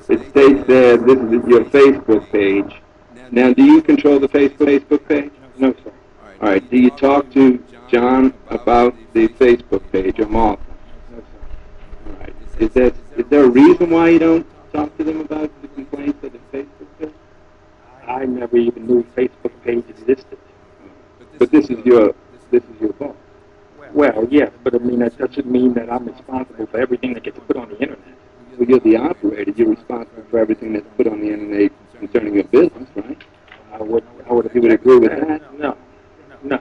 It states there, this is your Facebook page. Now, do you control the Facebook page? No, sir. All right. Do you talk to John about the Facebook page or Martha? No, sir. All right. Is there a reason why you don't talk to them about the complaints of the Facebook page? I never even knew Facebook page existed. But this is your boss. Well, yes, but I mean, that doesn't mean that I'm responsible for everything that gets put on the internet. Well, you're the operator. You're responsible for everything that's put on the internet concerning your business, right? You would agree with that? No, no.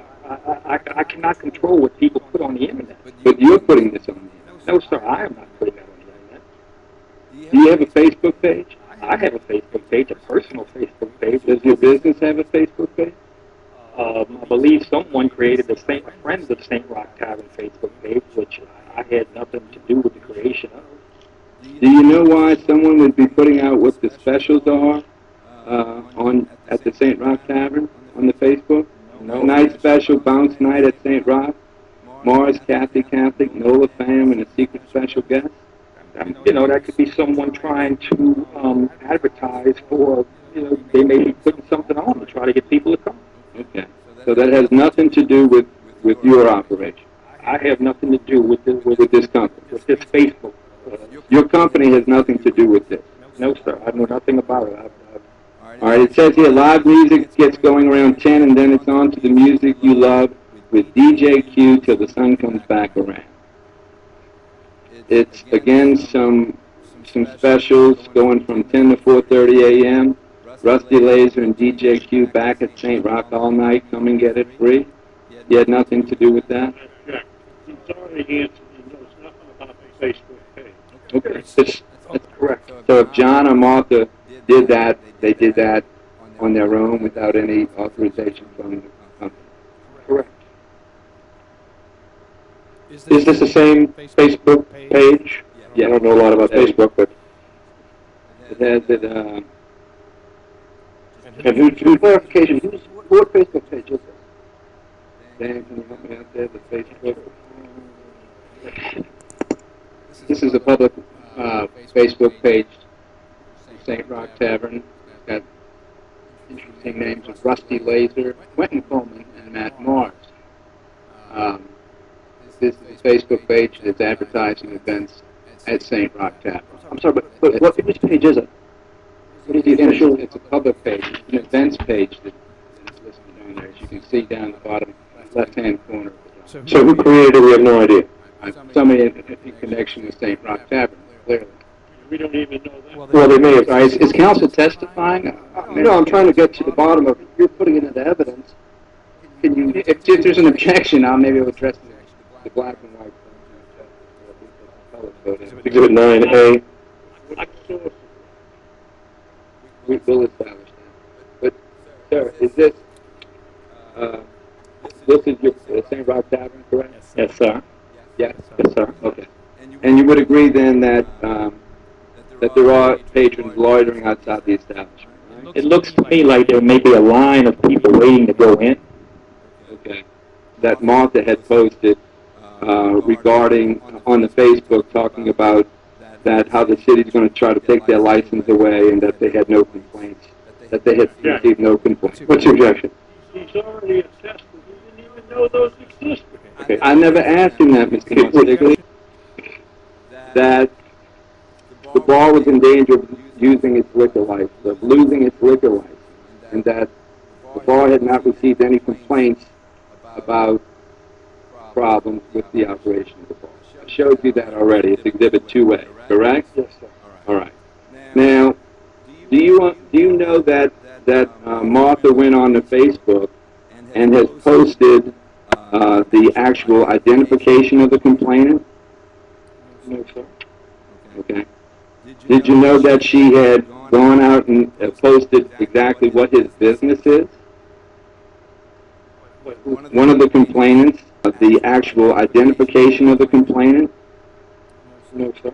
I cannot control what people put on the internet. But you're putting this on the internet. No, sir, I am not putting that on the internet. Do you have a Facebook page? I have a Facebook page, a personal Facebook page. Does your business have a Facebook page? I believe someone created a Friends of St. Roch Tavern Facebook page, which I had nothing to do with the creation of. Do you know why someone would be putting out what the specials are at the St. Roch Tavern on the Facebook? No. Night special, bounce night at St. Roch, Mars, Kathy Catholic, Nola Fam, and a secret special guest? You know, that could be someone trying to advertise for, they may be putting something on to try to get people to come. Okay. So that has nothing to do with your operation. I have nothing to do with this company. With this Facebook. Your company has nothing to do with this. No, sir. I know nothing about it. All right. It says here live music gets going around 10, and then it's on to the music you love with DJ Q till the sun comes back around. It's again some specials going from 10 to 4:30 a.m. Rusty Laser and DJ Q back at St. Roch all night. Come and get it free. You had nothing to do with that? Yeah. He's already answered. He knows nothing about the Facebook page. Okay. That's correct. So if John or Martha did that, they did that on their own without any authorization from the company. Correct. Is this the same Facebook page? Yeah. I don't know a lot about Facebook, but It has it, and who clarification? What Facebook page is this? Dan, can you help me out there, the Facebook? This is a public Facebook page, St. Roch Tavern. It's got interesting names of Rusty Laser, Quentin Coleman, and Matt Mars. This is a Facebook page that's advertising events at St. Roch Tavern. I'm sorry, but which page is it? What is the initial? It's a public page. It's an events page that is listed on there. As you can see down the bottom left-hand corner. So who created it? We have no idea. Somebody in connection with St. Roch Tavern, clearly. We don't even know that. Well, they may have. Is counsel testifying? No, I'm trying to get to the bottom of it. You're putting it into evidence. Can you, if there's an objection, I'll maybe address the black and white. Exhibit 9A. What source? We'll establish that. But, sir, is this is your St. Roch Tavern, correct? Yes, sir. Yes? Yes, sir. Okay. And you would agree then that there are patrons loitering outside the establishment, right? It looks to me like there may be a line of people waiting to go in. Okay. That Martha had posted regarding on the Facebook talking about that how the city's going to try to take their license away and that they had no complaints, that they had received no complaints. What's your objection? He's already attested. He didn't even know those existed. Okay. I never asked him that, Mr. Monstiglio, that the bar was in danger of using its liquor license, of losing its liquor license, and that the bar had not received any complaints about problems with the operation of the bar. I showed you that already. It's Exhibit 2A, correct? Yes, sir. All right. Now, do you know that Martha went on to Facebook and has posted the actual identification of the complainant? No, sir. Okay. Did you know that she had gone out and posted exactly what his business is? One of the complainants, the actual identification of the complainant? No, sir.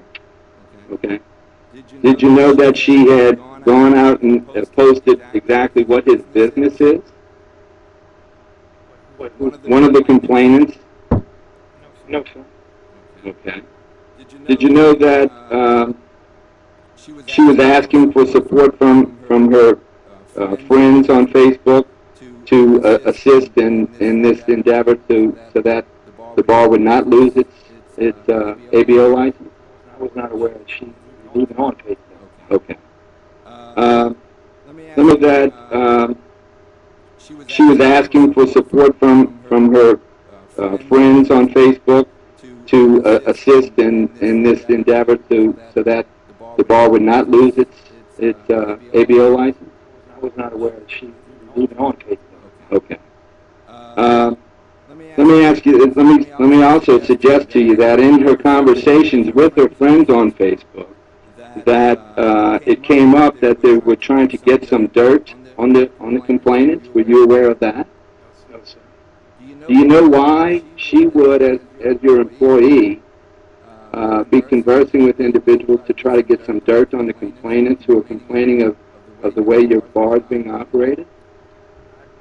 Okay. Did you know that she had gone out and posted exactly what his business is? One of the complainants? No, sir. Okay. Did you know that she was asking for support from her friends on Facebook to assist in this endeavor so that the bar would not lose its ABO license? I was not aware that she was even on Facebook. Okay. Some of that, she was asking for support from her friends on Facebook to assist in this endeavor so that the bar would not lose its ABO license? I was not aware that she was even on Facebook. Okay. Let me also suggest to you that in her conversations with her friends on Facebook, that it came up that they were trying to get some dirt on the complainants. Were you aware of that? No, sir. Do you know why she would, as your employee, be conversing with individuals to try to get some dirt on the complainants who are complaining of the way your bar is being operated?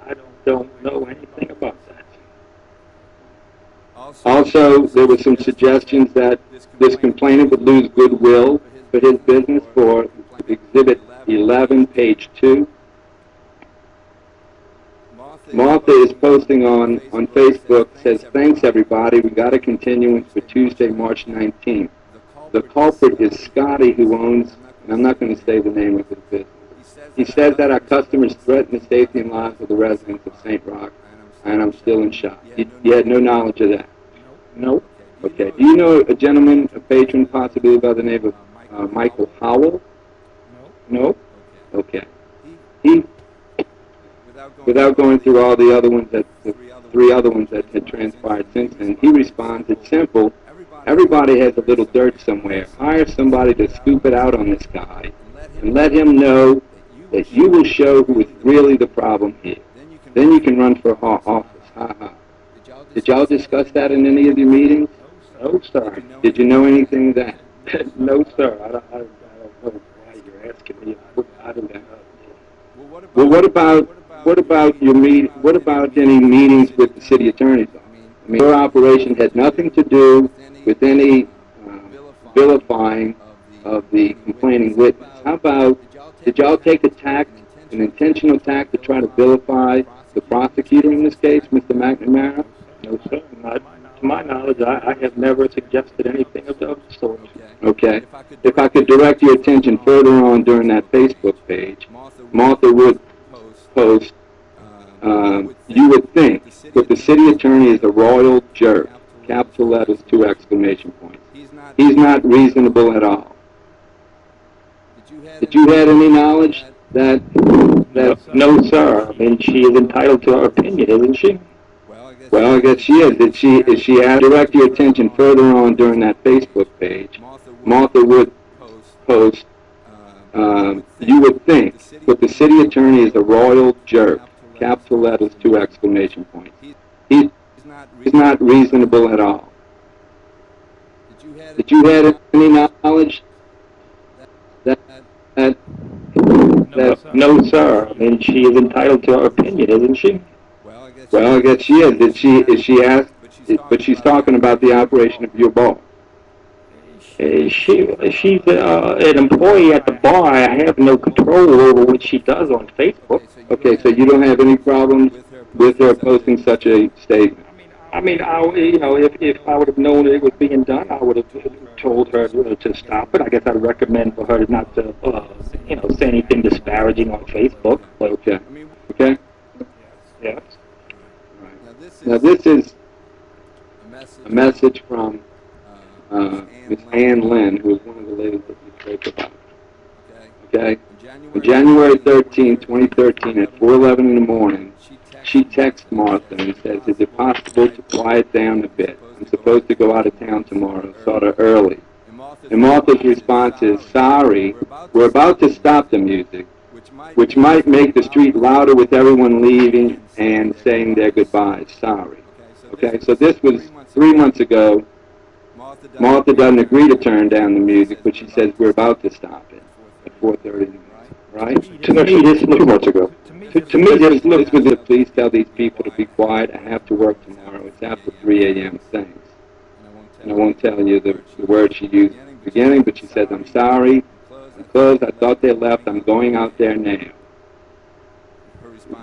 I don't know anything about that. Also, there were some suggestions that this complainant would lose goodwill for his business for Exhibit 11, page 2. Martha is posting on Facebook, says, "Thanks everybody, we got a continuance for Tuesday, March 19th. The culprit is Scotty, who owns," and I'm not going to say the name of his business. "He says that our customers threaten the safety and lives of the residents of St. Roch, and I'm still in shock." You had no knowledge of that? Nope. Okay. Do you know a gentleman, a patron, possibly by the name of Michael Howell? Nope. Okay. He, without going through all the other ones, the three other ones that had transpired since then, he responds, "It's simple. Everybody has a little dirt somewhere. Hire somebody to scoop it out on this guy and let him know that you will show who is really the problem here. Then you can run for office." Ha ha. Did y'all discuss that in any of your meetings? No, sir. Did you know anything of that? No, sir. I don't know why you're asking me. I don't know. Well, what about your What about any meetings with the city attorney's office? I mean, your operation had nothing to do with any vilifying of the complaining witness. How about, did y'all take an intentional tack to try to vilify the prosecutor in this case, Mr. McNamara? No, sir. Not to my knowledge. I have never suggested anything of the sort. Okay. If I could direct your attention further on during that Facebook page, Martha would post, "You would think, but the city attorney is a royal jerk." Capital letters, 2 exclamation points. "He's not reasonable at all." Did you have any knowledge that No, sir. I mean, she is entitled to her opinion, isn't she? Well, I guess she is. Is she asked to direct your attention further on during that Facebook page? Martha would post, "You would think, but the city attorney is a royal jerk." Capital letters, 2 exclamation points. He's not reasonable at all. Did you have any knowledge that No, sir. I mean, she is entitled to her opinion, isn't she? Well, I guess she is. Is she asked? But she's talking about the operation of your bar. She's an employee at the bar. I have no control over what she does on Facebook. Okay, so you don't have any problems with her posting such a statement? I mean, if I would have known that it was being done, I would have told her to stop it. I guess I'd recommend for her not to, say anything disparaging on Facebook. But, okay. Okay? Yes. Now this is a message from Miss Ann Lynn, who is one of the ladies that we spoke about. Okay? On January 13, 2013, at 4:11 in the morning, she texts Martha and says, "Is it possible to quiet down a bit? I'm supposed to go out of town tomorrow, sort of early." And Martha's response is, "Sorry, we're about to stop the music, which might make the street louder with everyone leaving and saying their goodbyes. Sorry." Okay, so this was 3 months ago. Martha doesn't agree to turn down the music, but she says we're about to stop it at 4:30 in the morning, right? To me, this looks 2 months ago. To me, this looks with it. "Please tell these people to be quiet. I have to work tomorrow. It's after 3 a.m. Thanks." And I won't tell you the word she used at the beginning, but she says, "I'm sorry. closed. I thought they left. I'm going out there now.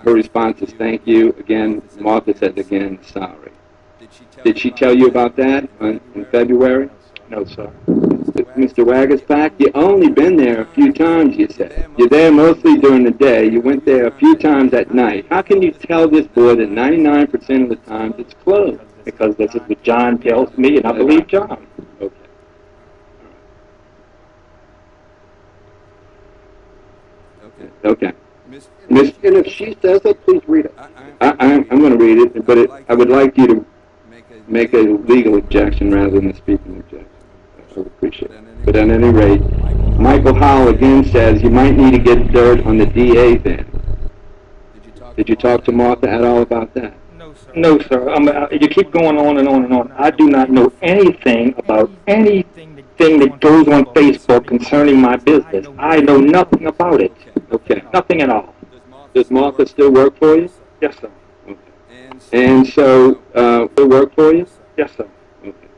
Her response is, thank you. Again, Martha says again, sorry. Did she tell you about that in February? No, sir. Mr. Waggersback, you only been there a few times, you said. You're there mostly during the day. You went there a few times at night. How can you tell this boy that 99% of the times it's closed? Because this is what John tells me, and I believe John. Okay. Okay. And if she says it, please read it. I'm going to read it, but I would like you to make a legal objection rather than a speaking objection. I would appreciate it. But at any rate, Michael Howell again says you might need to get dirt on the DA then. Did you talk to Martha at all about that? No, sir. You keep going on and on and on. I do not know anything about anything that goes on Facebook concerning my business. I know nothing about it. Okay. Nothing at all. Does Martha still work for you? Yes, sir. Okay. And so, still work for you? Yes, sir. Okay.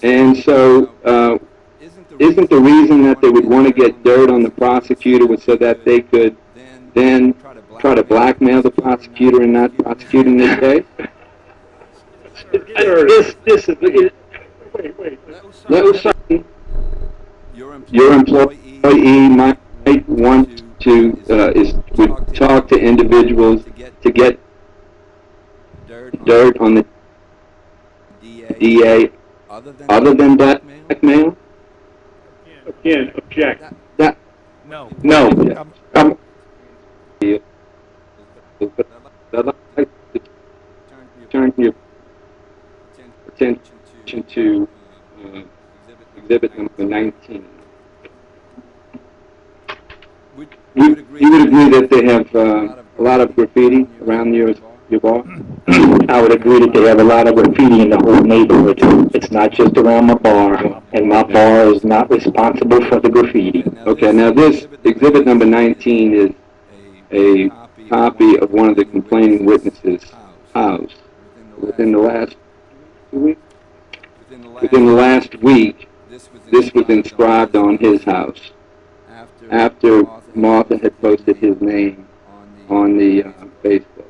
And so, isn't the reason that they would want to get dirt on the prosecutor was so that they could then try to blackmail the prosecutor and not prosecute in this case? This is... Wait. No, sir. Your employee might want to would talk to individuals to get dirt on the DA other than blackmail? Again, object. No. I'd like to turn your attention to exhibit number 19. You would agree that they have a lot of graffiti around your bar? I would agree that they have a lot of graffiti in the whole neighborhood. It's not just around my bar, and my bar is not responsible for the graffiti. Okay, now this exhibit number 19 is a copy of one of the complaining witnesses' house. Within the last 2 weeks? Within the last week, this was inscribed on his house after Martha had posted his name on the Facebook.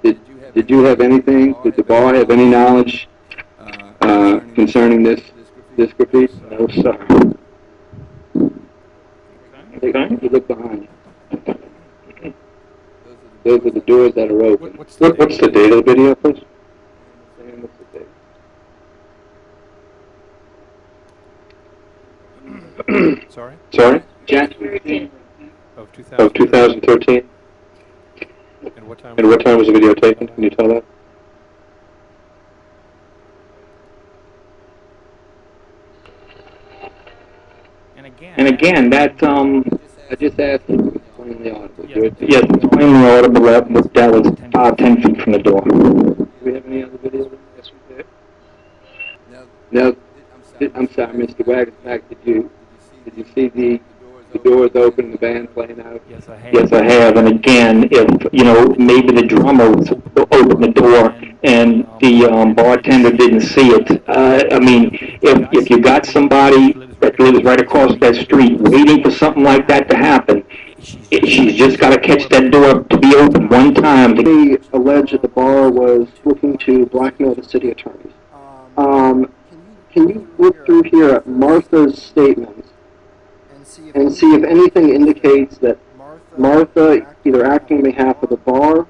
Did you have anything? Did the bar have any knowledge concerning this graffiti? No, sir. Okay. You look behind you. Those are the doors that are open. What's the date of the video, please? Sam, what's the date? Sorry? January Of 2013. And what time was the video taken? Can you tell that? And again, that I just asked you to explain the audible. yes, it's plainly audible that was 10 feet from the door. Do we have any other videos? Yes, we do. Now, I'm sorry, Mr. Waggersback, did you see the doors open and the band playing out? Yes, I have. And again, if, maybe the drummer opened the door and the bartender didn't see it. I mean, if you got somebody that lives right across that street waiting for something like that to happen, she's just got to catch that door to be open one time. They allege that the bar was looking to blackmail the city attorneys. Can you look through here at Martha's statements and see if anything indicates that Martha, either acting on behalf of the bar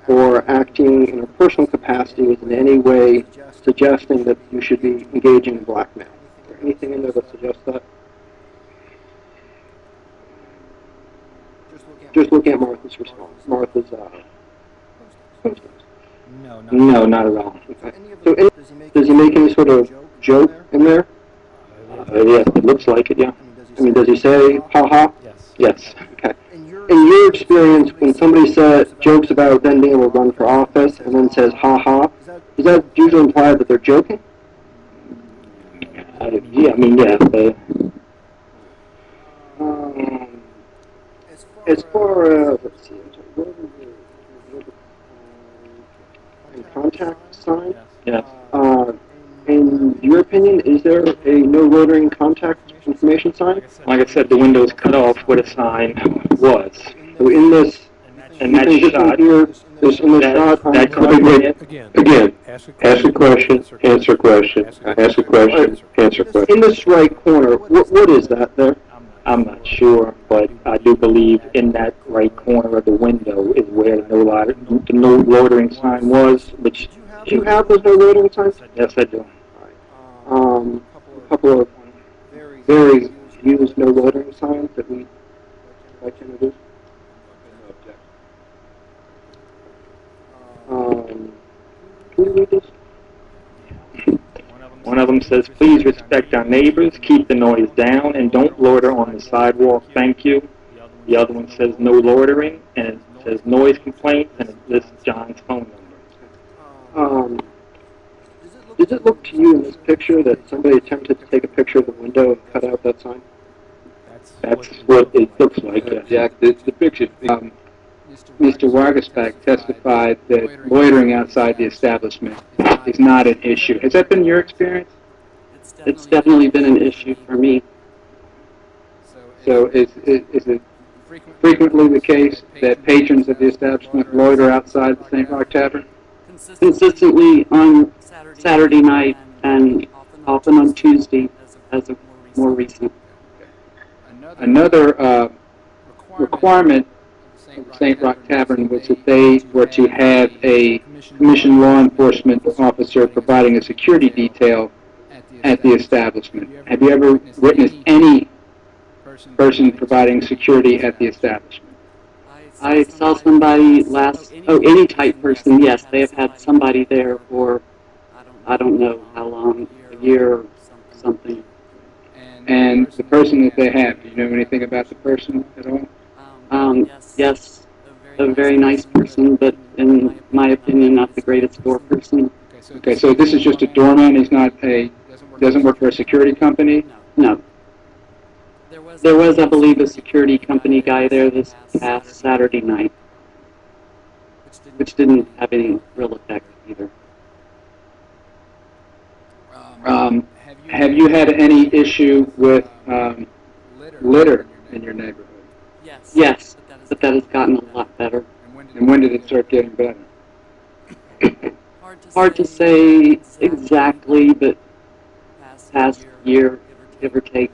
or acting in her personal capacity, is in any way suggesting that you should be engaging in blackmail? Is there anything in there that suggests that? Just looking at Martha's response. Martha's postings. No, not at all. Okay. So does he make any sort of joke in there? Yes, it looks like it, yeah. I mean, does he say, ha-ha? Yes. Okay. In your experience, when somebody says jokes about then being able to run for office and then says, ha-ha, does that usually imply that they're joking? Yeah, I mean, yeah. As far as, let's see, in contact sign? Yes. And in your opinion, is there a no loitering contact information sign? Like I said, the window's cut off where the sign was. So in this, And that shot, here, this in the shot, that could be it. Again, ask a question, answer a question, ask a question, answer a question. in this right corner, what is that there? I'm not sure, but I do believe in that right corner of the window is where the no loitering sign was, which... Do you have those no loitering signs? Yes, I do. A couple of very used no loitering signs that we'd like to introduce. Can you read this? One of them says, please respect our neighbors, keep the noise down, and don't loiter on the sidewalk, thank you. The other one says no loitering, and it says noise complaints, and it lists John's phone number. Does it look to you in this picture that somebody attempted to take a picture of the window and cut out that sign? That's what it looks like, yes. Jack, the picture, Mr. Wagersbach testified that loitering outside the establishment is not an issue. Has that been your experience? It's definitely been an issue for me. So is it frequently the case that patrons of the establishment loiter outside the St. Roch Tavern? Consistently on Saturday night and often on Tuesday as of more recent. Another requirement of the St. Roch Tavern was that they were to have a commissioned law enforcement officer providing a security detail at the establishment. Have you ever witnessed any person providing security at the establishment? I saw somebody any type person, yes, they have had somebody there for, I don't know how long, a year or something. And the person that they have, do you know anything about the person at all? Yes, a very nice person, but in my opinion, not the greatest door person. Okay, so this is just a doorman, he's not doesn't work for a security company? No. There was, I believe, a security company guy there this past Saturday night, which didn't have any real effect either. Have you had any issue with litter in your neighborhood? Yes, but that has gotten a lot better. And when did it start getting better? Hard to say exactly, but past year, give or take.